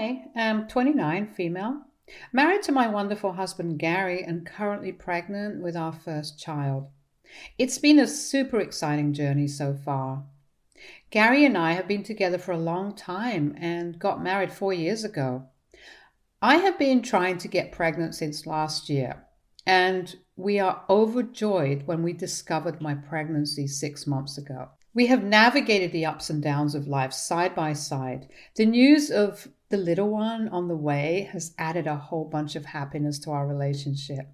Hi, I'm 29, female, married to my wonderful husband Gary, and currently pregnant with our first child. It's been a super exciting journey so far. Gary and I have been together for a long time and got married 4 years ago. I have been trying to get pregnant since last year, and we are overjoyed when we discovered my pregnancy 6 months ago. We have navigated the ups and downs of life side by side. The news of the little one on the way has added a whole bunch of happiness to our relationship.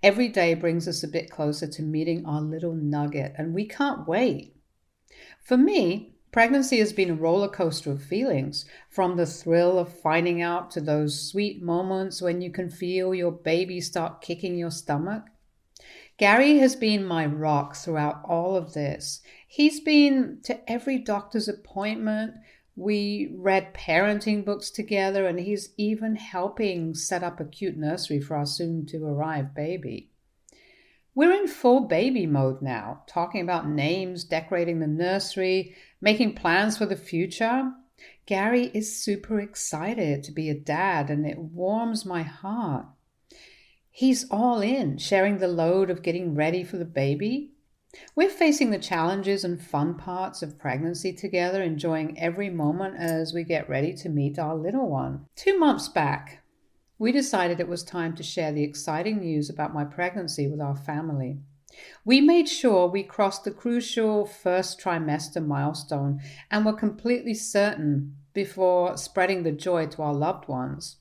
Every day brings us a bit closer to meeting our little nugget, and we can't wait. For me, pregnancy has been a roller coaster of feelings, from the thrill of finding out to those sweet moments when you can feel your baby start kicking your stomach. Gary has been my rock throughout all of this. He's been to every doctor's appointment. We read parenting books together, and he's even helping set up a cute nursery for our soon to arrive baby. We're in full baby mode now, talking about names, decorating the nursery, making plans for the future. Gary is super excited to be a dad, and it warms my heart. He's all in, sharing the load of getting ready for the baby. We're facing the challenges and fun parts of pregnancy together, enjoying every moment as we get ready to meet our little one. 2 months back, we decided it was time to share the exciting news about my pregnancy with our family. We made sure we crossed the crucial first trimester milestone and were completely certain before spreading the joy to our loved ones.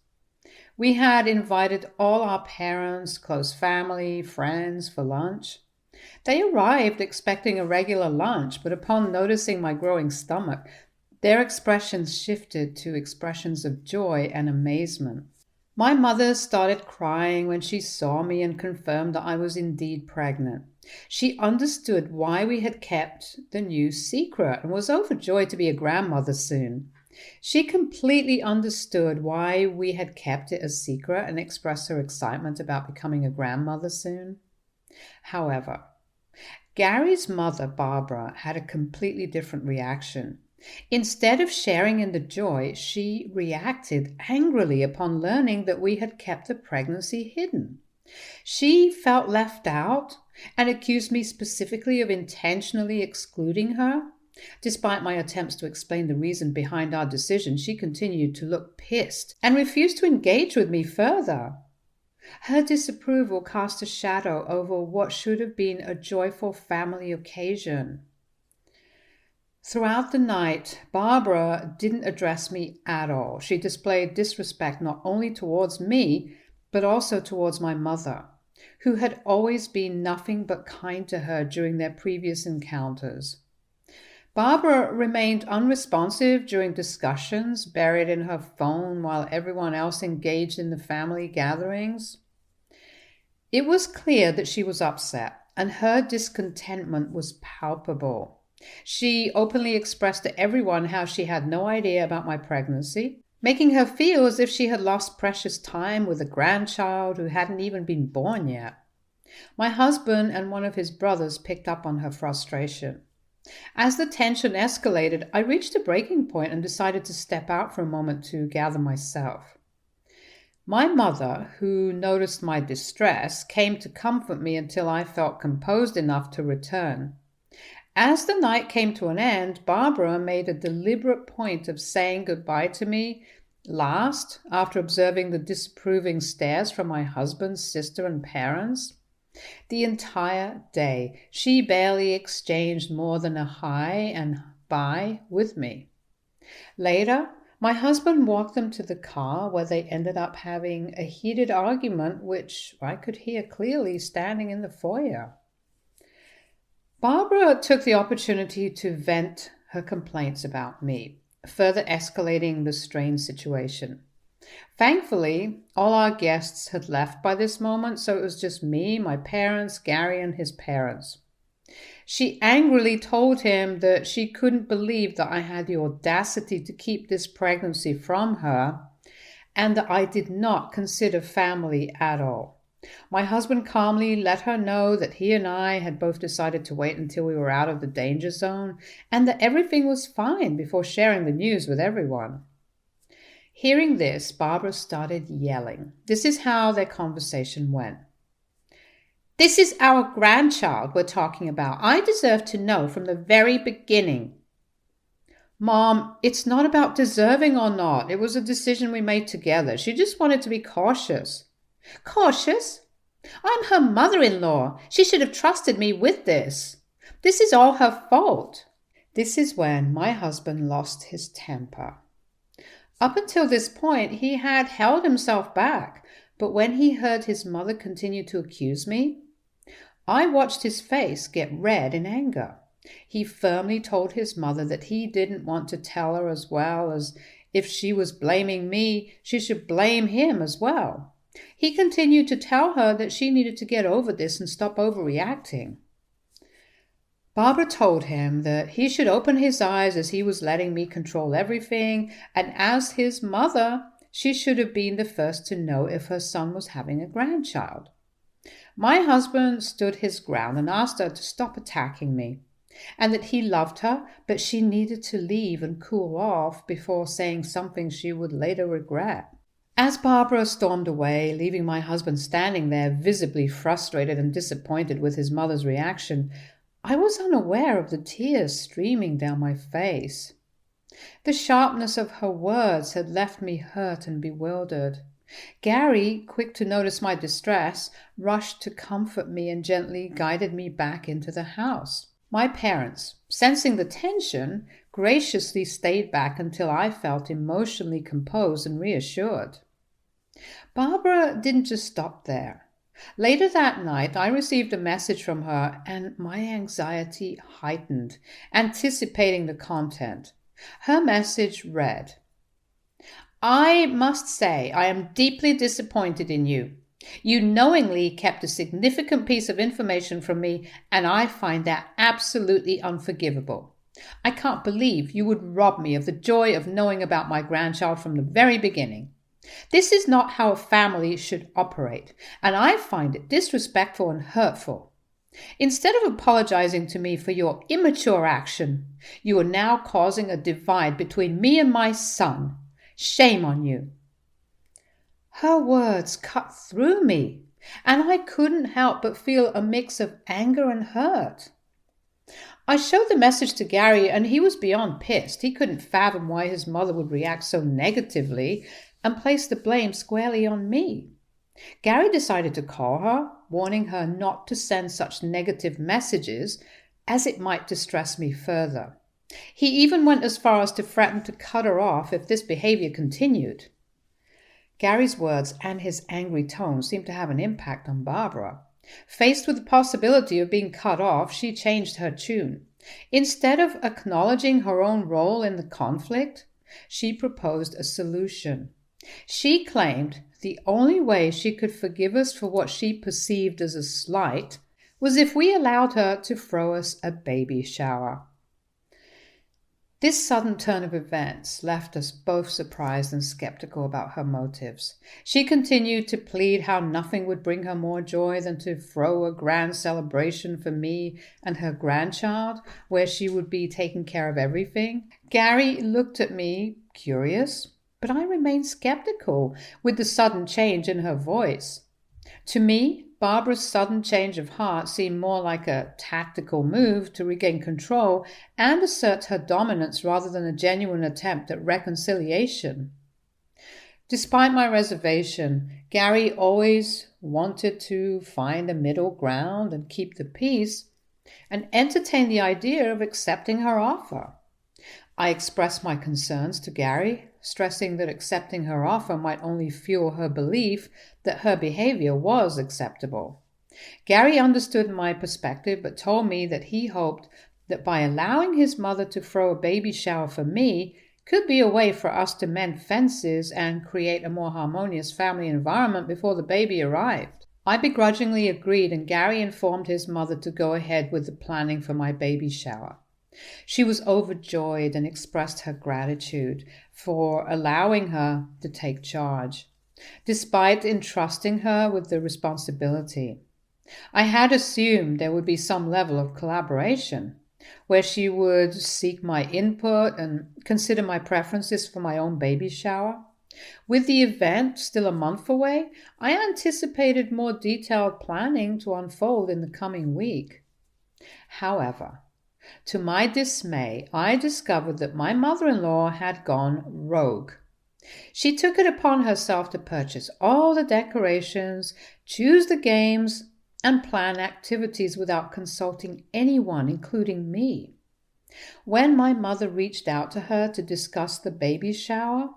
We had invited all our parents, close family, friends for lunch. They arrived expecting a regular lunch, but upon noticing my growing stomach, their expressions shifted to expressions of joy and amazement. My mother started crying when she saw me and confirmed that I was indeed pregnant. She understood why we had kept the news secret and was overjoyed to be a grandmother soon. She completely understood why we had kept it a secret and expressed her excitement about becoming a grandmother soon. However, Gary's mother, Barbara, had a completely different reaction. Instead of sharing in the joy, she reacted angrily upon learning that we had kept the pregnancy hidden. She felt left out and accused me specifically of intentionally excluding her. Despite my attempts to explain the reason behind our decision, she continued to look pissed and refused to engage with me further. Her disapproval cast a shadow over what should have been a joyful family occasion. Throughout the night, Barbara didn't address me at all. She displayed disrespect not only towards me, but also towards my mother, who had always been nothing but kind to her during their previous encounters. Barbara remained unresponsive during discussions, buried in her phone while everyone else engaged in the family gatherings. It was clear that she was upset, and her discontentment was palpable. She openly expressed to everyone how she had no idea about my pregnancy, making her feel as if she had lost precious time with a grandchild who hadn't even been born yet. My husband and one of his brothers picked up on her frustration. As the tension escalated, I reached a breaking point and decided to step out for a moment to gather myself. My mother, who noticed my distress, came to comfort me until I felt composed enough to return. As the night came to an end, Barbara made a deliberate point of saying goodbye to me last, after observing the disapproving stares from my husband's sister and parents. The entire day, she barely exchanged more than a hi and bye with me. Later, my husband walked them to the car, where they ended up having a heated argument, which I could hear clearly standing in the foyer. Barbara took the opportunity to vent her complaints about me, further escalating the strained situation. Thankfully, all our guests had left by this moment, so it was just me, my parents, Gary, and his parents. She angrily told him that she couldn't believe that I had the audacity to keep this pregnancy from her, and that I did not consider family at all. My husband calmly let her know that he and I had both decided to wait until we were out of the danger zone, and that everything was fine before sharing the news with everyone. Hearing this, Barbara started yelling. This is how their conversation went. This is our grandchild we're talking about. I deserve to know from the very beginning. Mom, it's not about deserving or not. It was a decision we made together. She just wanted to be cautious. Cautious? I'm her mother-in-law. She should have trusted me with this. This is all her fault. This is when my husband lost his temper. Up until this point, he had held himself back, but when he heard his mother continue to accuse me, I watched his face get red in anger. He firmly told his mother that he didn't want to tell her, as well as if she was blaming me, she should blame him as well. He continued to tell her that she needed to get over this and stop overreacting. Barbara told him that he should open his eyes as he was letting me control everything, and as his mother, she should have been the first to know if her son was having a grandchild. My husband stood his ground and asked her to stop attacking me, and that he loved her, but she needed to leave and cool off before saying something she would later regret. As Barbara stormed away, leaving my husband standing there visibly frustrated and disappointed with his mother's reaction, I was unaware of the tears streaming down my face. The sharpness of her words had left me hurt and bewildered. Gary, quick to notice my distress, rushed to comfort me and gently guided me back into the house. My parents, sensing the tension, graciously stayed back until I felt emotionally composed and reassured. Barbara didn't just stop there. Later that night, I received a message from her, and my anxiety heightened, anticipating the content. Her message read, I must say I am deeply disappointed in you. You knowingly kept a significant piece of information from me, and I find that absolutely unforgivable. I can't believe you would rob me of the joy of knowing about my grandchild from the very beginning. This is not how a family should operate, and I find it disrespectful and hurtful. Instead of apologizing to me for your immature action, you are now causing a divide between me and my son. Shame on you. Her words cut through me, and I couldn't help but feel a mix of anger and hurt. I showed the message to Gary, and he was beyond pissed. He couldn't fathom why his mother would react so negatively and place the blame squarely on me. Gary decided to call her, warning her not to send such negative messages, as it might distress me further. He even went as far as to threaten to cut her off if this behavior continued. Gary's words and his angry tone seemed to have an impact on Barbara. Faced with the possibility of being cut off, she changed her tune. Instead of acknowledging her own role in the conflict, she proposed a solution. She claimed the only way she could forgive us for what she perceived as a slight was if we allowed her to throw us a baby shower. This sudden turn of events left us both surprised and skeptical about her motives. She continued to plead how nothing would bring her more joy than to throw a grand celebration for me and her grandchild, where she would be taking care of everything. Gary looked at me, curious, but I remained skeptical with the sudden change in her voice. To me, Barbara's sudden change of heart seemed more like a tactical move to regain control and assert her dominance rather than a genuine attempt at reconciliation. Despite my reservation, Gary always wanted to find a middle ground and keep the peace, and entertained the idea of accepting her offer. I expressed my concerns to Gary, stressing that accepting her offer might only fuel her belief that her behavior was acceptable. Gary understood my perspective, but told me that he hoped that by allowing his mother to throw a baby shower for me could be a way for us to mend fences and create a more harmonious family environment before the baby arrived. I begrudgingly agreed, and Gary informed his mother to go ahead with the planning for my baby shower. She was overjoyed and expressed her gratitude for allowing her to take charge, despite entrusting her with the responsibility. I had assumed there would be some level of collaboration, where she would seek my input and consider my preferences for my own baby shower. With the event still a month away, I anticipated more detailed planning to unfold in the coming week. However, to my dismay, I discovered that my mother-in-law had gone rogue. She took it upon herself to purchase all the decorations, choose the games, and plan activities without consulting anyone, including me. When my mother reached out to her to discuss the baby shower,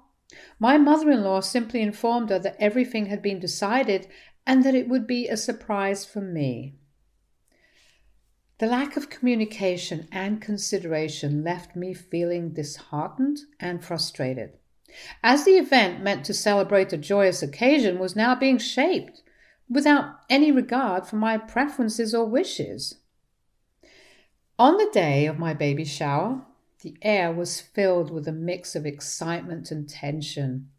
my mother-in-law simply informed her that everything had been decided and that it would be a surprise for me. The lack of communication and consideration left me feeling disheartened and frustrated, as the event meant to celebrate a joyous occasion was now being shaped without any regard for my preferences or wishes. On the day of my baby shower, the air was filled with a mix of excitement and tension.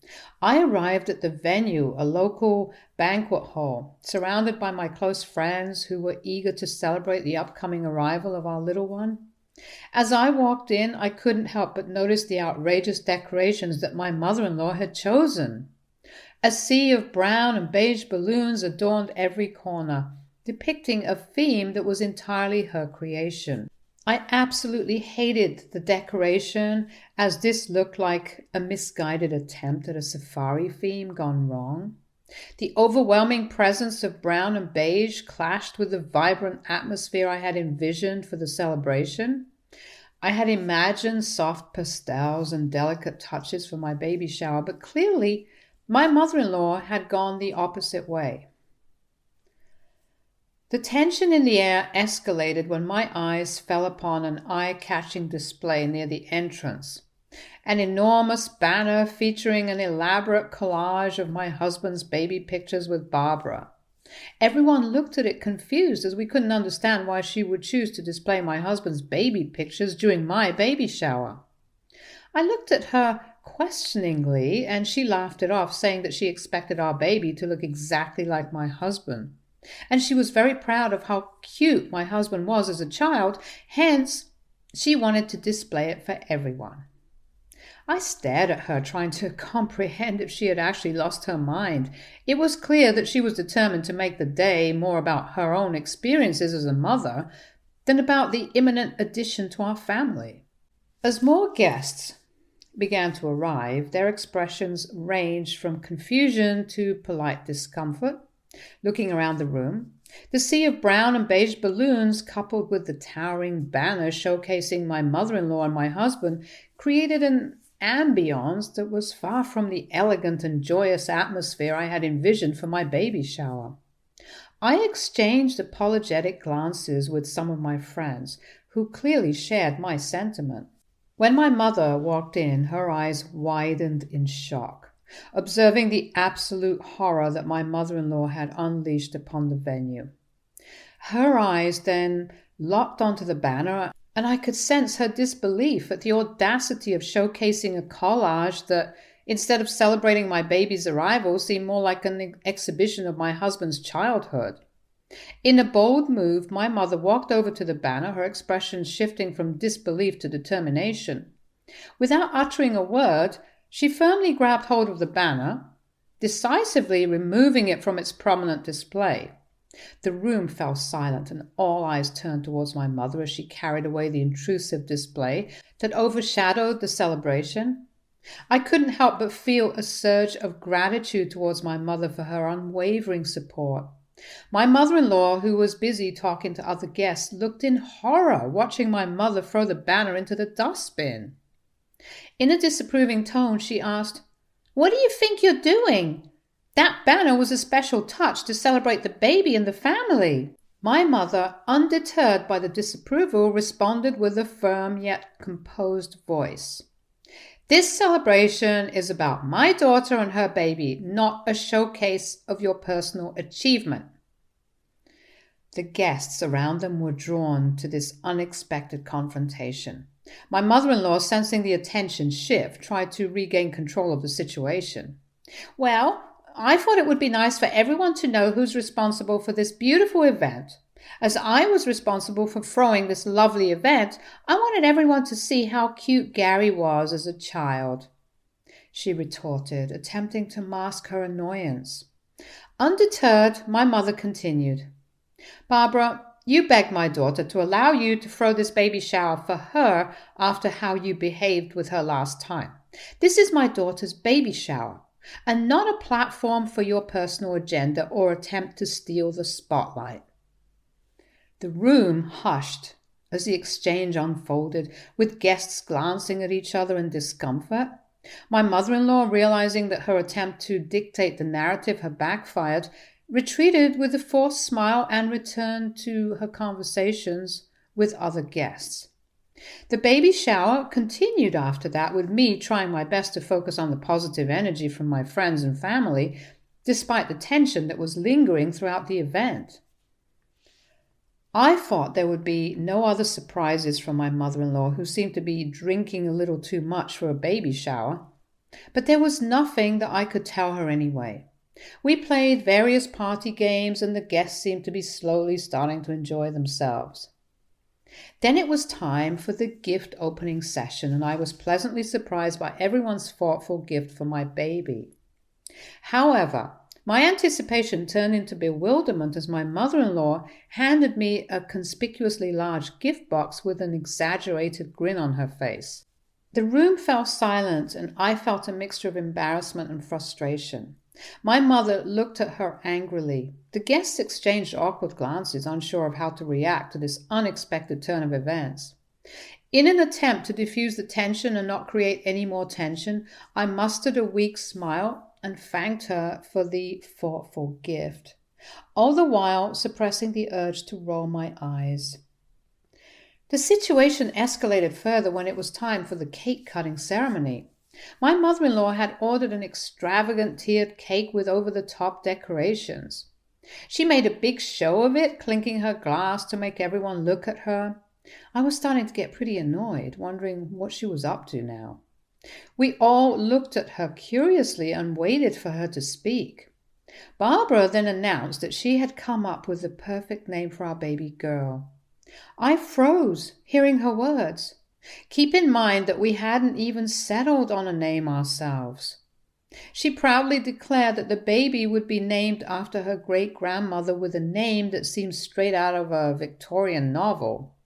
I arrived at the venue, a local banquet hall, surrounded by my close friends who were eager to celebrate the upcoming arrival of our little one. As I walked in, I couldn't help but notice the outrageous decorations that my mother-in-law had chosen. A sea of brown and beige balloons adorned every corner, depicting a theme that was entirely her creation. I absolutely hated the decoration, as this looked like a misguided attempt at a safari theme gone wrong. The overwhelming presence of brown and beige clashed with the vibrant atmosphere I had envisioned for the celebration. I had imagined soft pastels and delicate touches for my baby shower, but clearly my mother-in-law had gone the opposite way. The tension in the air escalated when my eyes fell upon an eye-catching display near the entrance. An enormous banner featuring an elaborate collage of my husband's baby pictures with Barbara. Everyone looked at it confused, as we couldn't understand why she would choose to display my husband's baby pictures during my baby shower. I looked at her questioningly, and she laughed it off, saying that she expected our baby to look exactly like my husband. And she was very proud of how cute my husband was as a child, hence she wanted to display it for everyone. I stared at her, trying to comprehend if she had actually lost her mind. It was clear that she was determined to make the day more about her own experiences as a mother than about the imminent addition to our family. As more guests began to arrive, their expressions ranged from confusion to polite discomfort. Looking around the room, the sea of brown and beige balloons, coupled with the towering banner showcasing my mother-in-law and my husband, created an ambience that was far from the elegant and joyous atmosphere I had envisioned for my baby shower. I exchanged apologetic glances with some of my friends, who clearly shared my sentiment. When my mother walked in, her eyes widened in shock, observing the absolute horror that my mother-in-law had unleashed upon the venue. Her eyes then locked onto the banner, and I could sense her disbelief at the audacity of showcasing a collage that, instead of celebrating my baby's arrival, seemed more like an exhibition of my husband's childhood. In a bold move, my mother walked over to the banner, her expression shifting from disbelief to determination. Without uttering a word, she firmly grabbed hold of the banner, decisively removing it from its prominent display. The room fell silent, and all eyes turned towards my mother as she carried away the intrusive display that overshadowed the celebration. I couldn't help but feel a surge of gratitude towards my mother for her unwavering support. My mother-in-law, who was busy talking to other guests, looked in horror, watching my mother throw the banner into the dustbin. In a disapproving tone, she asked, "What do you think you're doing? That banner was a special touch to celebrate the baby and the family." My mother, undeterred by the disapproval, responded with a firm yet composed voice. "This celebration is about my daughter and her baby, not a showcase of your personal achievement." The guests around them were drawn to this unexpected confrontation. My mother-in-law, sensing the attention shift, tried to regain control of the situation. "Well, I thought it would be nice for everyone to know who's responsible for this beautiful event. As I was responsible for throwing this lovely event, I wanted everyone to see how cute Gary was as a child." she retorted, attempting to mask her annoyance. Undeterred, my mother continued, Barbara, you begged my daughter to allow you to throw this baby shower for her after how you behaved with her last time. This is my daughter's baby shower, and not a platform for your personal agenda or attempt to steal the spotlight. The room hushed as the exchange unfolded, with guests glancing at each other in discomfort. My mother-in-law, realizing that her attempt to dictate the narrative had backfired, retreated with a forced smile and returned to her conversations with other guests. The baby shower continued after that, with me trying my best to focus on the positive energy from my friends and family, despite the tension that was lingering throughout the event. I thought there would be no other surprises from my mother-in-law, who seemed to be drinking a little too much for a baby shower. But there was nothing that I could tell her anyway. We played various party games, and the guests seemed to be slowly starting to enjoy themselves. Then it was time for the gift opening session, and I was pleasantly surprised by everyone's thoughtful gift for my baby. However, my anticipation turned into bewilderment as my mother-in-law handed me a conspicuously large gift box with an exaggerated grin on her face. The room fell silent, and I felt a mixture of embarrassment and frustration. My mother looked at her angrily. The guests exchanged awkward glances, unsure of how to react to this unexpected turn of events. In an attempt to diffuse the tension and not create any more tension, I mustered a weak smile and thanked her for the thoughtful gift, all the while suppressing the urge to roll my eyes. The situation escalated further when it was time for the cake-cutting ceremony. My mother-in-law had ordered an extravagant tiered cake with over-the-top decorations. She made a big show of it, clinking her glass to make everyone look at her. I was starting to get pretty annoyed, wondering what she was up to now. We all looked at her curiously and waited for her to speak. Barbara then announced that she had come up with the perfect name for our baby girl. I froze, hearing her words. Keep in mind that we hadn't even settled on a name ourselves. She proudly declared that the baby would be named after her great-grandmother, with a name that seemed straight out of a Victorian novel.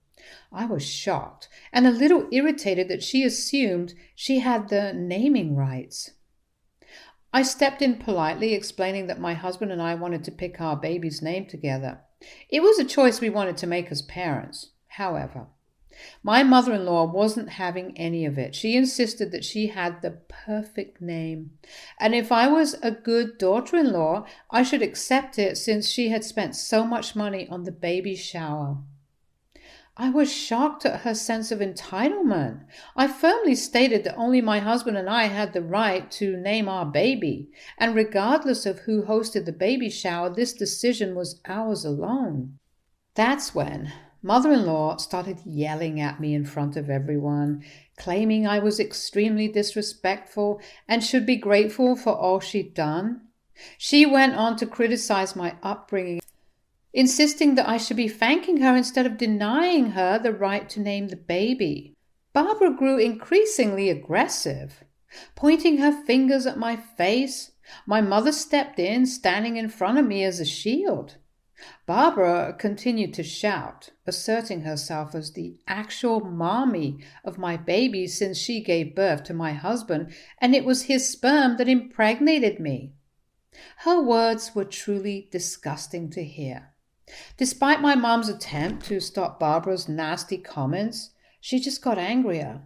I was shocked and a little irritated that she assumed she had the naming rights. I stepped in politely, explaining that my husband and I wanted to pick our baby's name together. It was a choice we wanted to make as parents. However, my mother-in-law wasn't having any of it. She insisted that she had the perfect name, and if I was a good daughter-in-law, I should accept it, since she had spent so much money on the baby shower. I was shocked at her sense of entitlement. I firmly stated that only my husband and I had the right to name our baby, and regardless of who hosted the baby shower, this decision was ours alone. That's when mother-in-law started yelling at me in front of everyone, claiming I was extremely disrespectful and should be grateful for all she'd done. She went on to criticize my upbringing, insisting that I should be thanking her instead of denying her the right to name the baby. Barbara grew increasingly aggressive, pointing her fingers at my face. My mother stepped in, standing in front of me as a shield. Barbara continued to shout, asserting herself as the actual mommy of my baby, since she gave birth to my husband, and it was his sperm that impregnated me. Her words were truly disgusting to hear. Despite my mom's attempt to stop Barbara's nasty comments, she just got angrier.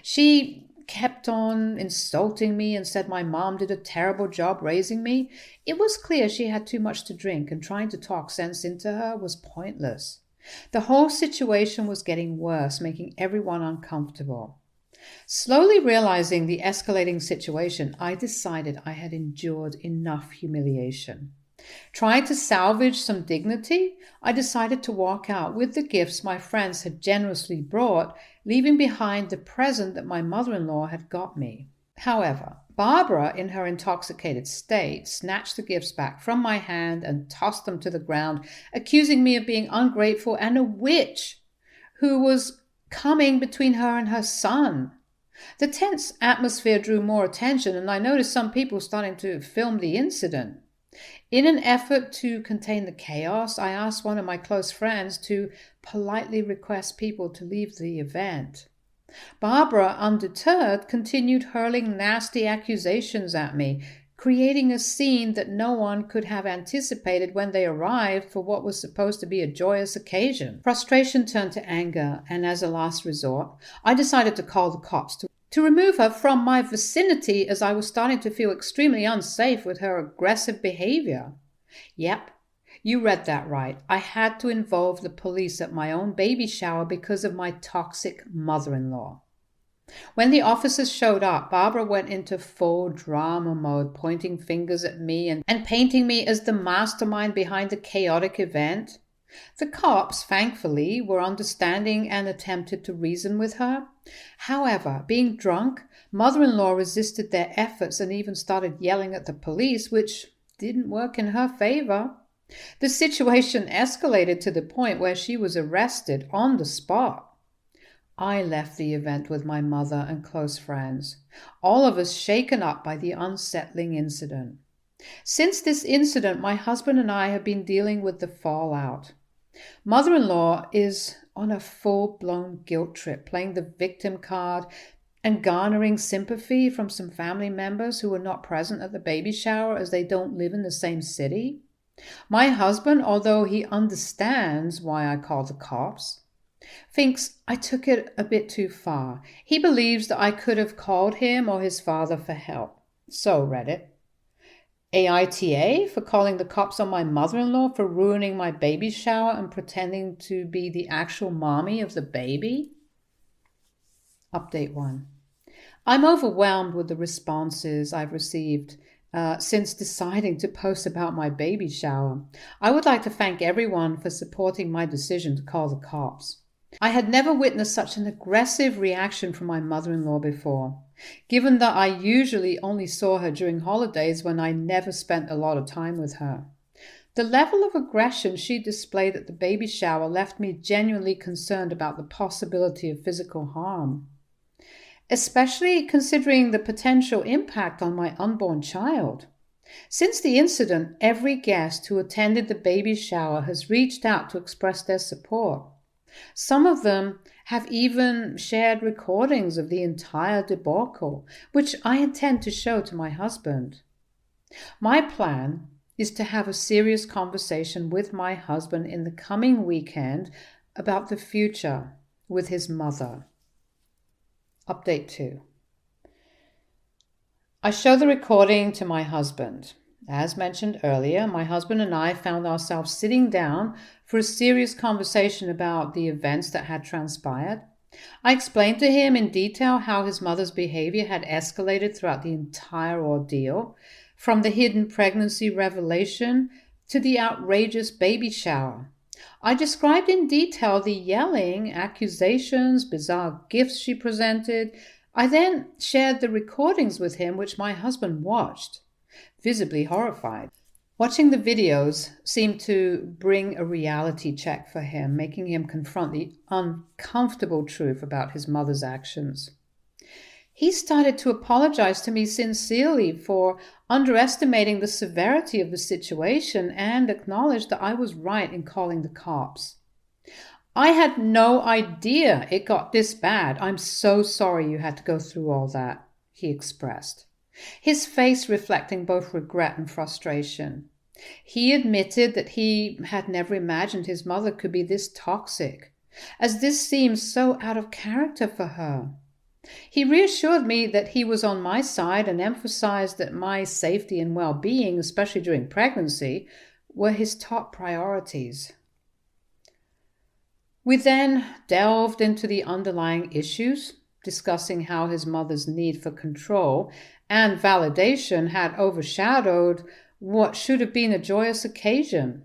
She kept on insulting me and said my mom did a terrible job raising me. It was clear she had too much to drink, and trying to talk sense into her was pointless. The whole situation was getting worse, making everyone uncomfortable. Slowly realizing the escalating situation, I decided I had endured enough humiliation. Trying to salvage some dignity, I decided to walk out with the gifts my friends had generously brought, leaving behind the present that my mother-in-law had got me. However, Barbara, in her intoxicated state, snatched the gifts back from my hand and tossed them to the ground, accusing me of being ungrateful and a witch who was coming between her and her son. The tense atmosphere drew more attention, and I noticed some people starting to film the incident. In an effort to contain the chaos, I asked one of my close friends to politely request people to leave the event. Barbara, undeterred, continued hurling nasty accusations at me, creating a scene that no one could have anticipated when they arrived for what was supposed to be a joyous occasion. Frustration turned to anger, and as a last resort, I decided to call the cops to remove her from my vicinity, as I was starting to feel extremely unsafe with her aggressive behavior. Yep, you read that right. I had to involve the police at my own baby shower because of my toxic mother-in-law. When the officers showed up, Barbara went into full drama mode, pointing fingers at me and painting me as the mastermind behind the chaotic event. The cops, thankfully, were understanding and attempted to reason with her. However, being drunk, mother-in-law resisted their efforts and even started yelling at the police, which didn't work in her favor. The situation escalated to the point where she was arrested on the spot. I left the event with my mother and close friends, all of us shaken up by the unsettling incident. Since this incident, my husband and I have been dealing with the fallout. Mother-in-law is on a full-blown guilt trip, playing the victim card and garnering sympathy from some family members who were not present at the baby shower as they don't live in the same city. My husband, although he understands why I called the cops, thinks I took it a bit too far. He believes that I could have called him or his father for help. So, Reddit. AITA for calling the cops on my mother-in-law for ruining my baby shower and pretending to be the actual mommy of the baby? Update 1. I'm overwhelmed with the responses I've received since deciding to post about my baby shower. I would like to thank everyone for supporting my decision to call the cops. I had never witnessed such an aggressive reaction from my mother-in-law before, given that I usually only saw her during holidays when I never spent a lot of time with her. The level of aggression she displayed at the baby shower left me genuinely concerned about the possibility of physical harm, especially considering the potential impact on my unborn child. Since the incident, every guest who attended the baby shower has reached out to express their support. Some of them have even shared recordings of the entire debacle, which I intend to show to my husband. My plan is to have a serious conversation with my husband in the coming weekend about the future with his mother. Update 2. I show the recording to my husband. As mentioned earlier, my husband and I found ourselves sitting down for a serious conversation about the events that had transpired. I explained to him in detail how his mother's behavior had escalated throughout the entire ordeal, from the hidden pregnancy revelation to the outrageous baby shower. I described in detail the yelling, accusations, bizarre gifts she presented. I then shared the recordings with him, which my husband watched, visibly horrified. Watching the videos seemed to bring a reality check for him, making him confront the uncomfortable truth about his mother's actions. He started to apologize to me sincerely for underestimating the severity of the situation and acknowledged that I was right in calling the cops. I had no idea it got this bad. I'm so sorry you had to go through all that, he expressed, his face reflecting both regret and frustration. He admitted that he had never imagined his mother could be this toxic, as this seemed so out of character for her. He reassured me that he was on my side and emphasized that my safety and well-being, especially during pregnancy, were his top priorities. We then delved into the underlying issues, discussing how his mother's need for control and validation had overshadowed what should have been a joyous occasion.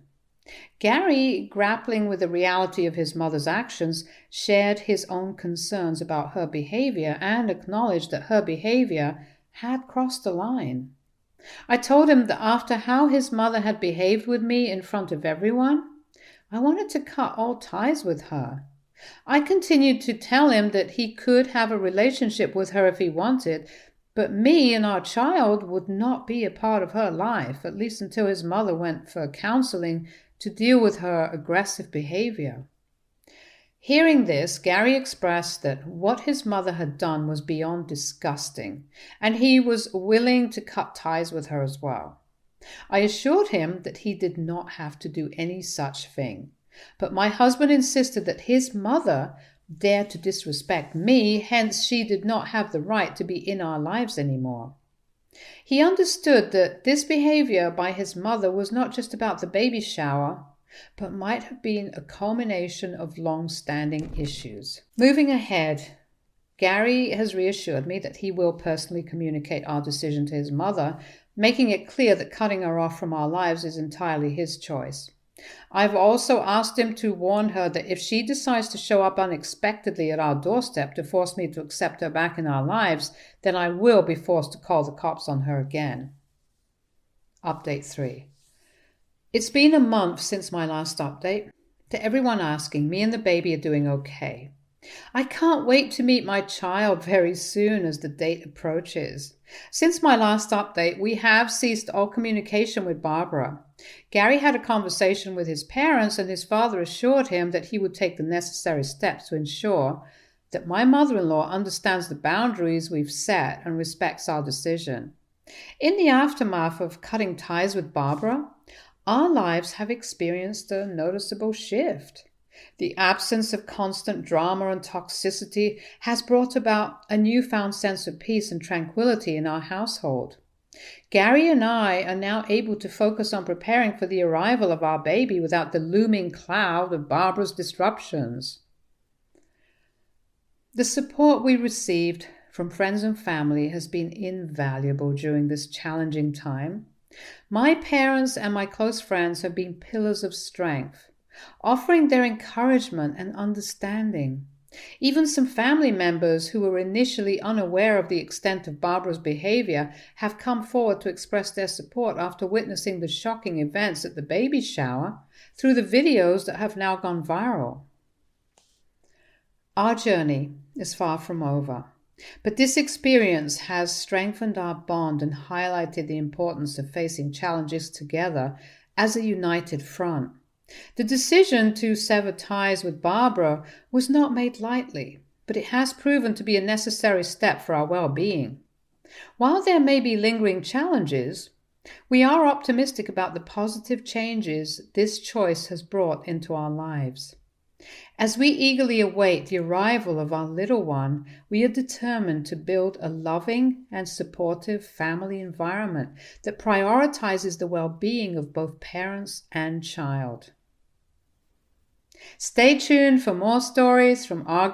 Gary, grappling with the reality of his mother's actions, shared his own concerns about her behavior and acknowledged that her behavior had crossed the line. I told him that after how his mother had behaved with me in front of everyone, I wanted to cut all ties with her. I continued to tell him that he could have a relationship with her if he wanted, but me and our child would not be a part of her life, at least until his mother went for counseling to deal with her aggressive behavior. Hearing this, Gary expressed that what his mother had done was beyond disgusting, and he was willing to cut ties with her as well. I assured him that he did not have to do any such thing, but my husband insisted that his mother dared to disrespect me, hence she did not have the right to be in our lives anymore. He understood that this behavior by his mother was not just about the baby shower, but might have been a culmination of long-standing issues. Moving ahead, Gary has reassured me that he will personally communicate our decision to his mother, making it clear that cutting her off from our lives is entirely his choice. I've also asked him to warn her that if she decides to show up unexpectedly at our doorstep to force me to accept her back in our lives, then I will be forced to call the cops on her again. Update 3. It's been a month since my last update. To everyone asking, me and the baby are doing okay. I can't wait to meet my child very soon as the date approaches. Since my last update, we have ceased all communication with Barbara. Gary had a conversation with his parents, and his father assured him that he would take the necessary steps to ensure that my mother-in-law understands the boundaries we've set and respects our decision. In the aftermath of cutting ties with Barbara, our lives have experienced a noticeable shift. The absence of constant drama and toxicity has brought about a newfound sense of peace and tranquility in our household. Gary and I are now able to focus on preparing for the arrival of our baby without the looming cloud of Barbara's disruptions. The support we received from friends and family has been invaluable during this challenging time. My parents and my close friends have been pillars of strength, offering their encouragement and understanding. Even some family members who were initially unaware of the extent of Barbara's behavior have come forward to express their support after witnessing the shocking events at the baby shower through the videos that have now gone viral. Our journey is far from over, but this experience has strengthened our bond and highlighted the importance of facing challenges together as a united front. The decision to sever ties with Barbara was not made lightly, but it has proven to be a necessary step for our well-being. While there may be lingering challenges, we are optimistic about the positive changes this choice has brought into our lives. As we eagerly await the arrival of our little one, we are determined to build a loving and supportive family environment that prioritizes the well-being of both parents and child. Stay tuned for more stories from our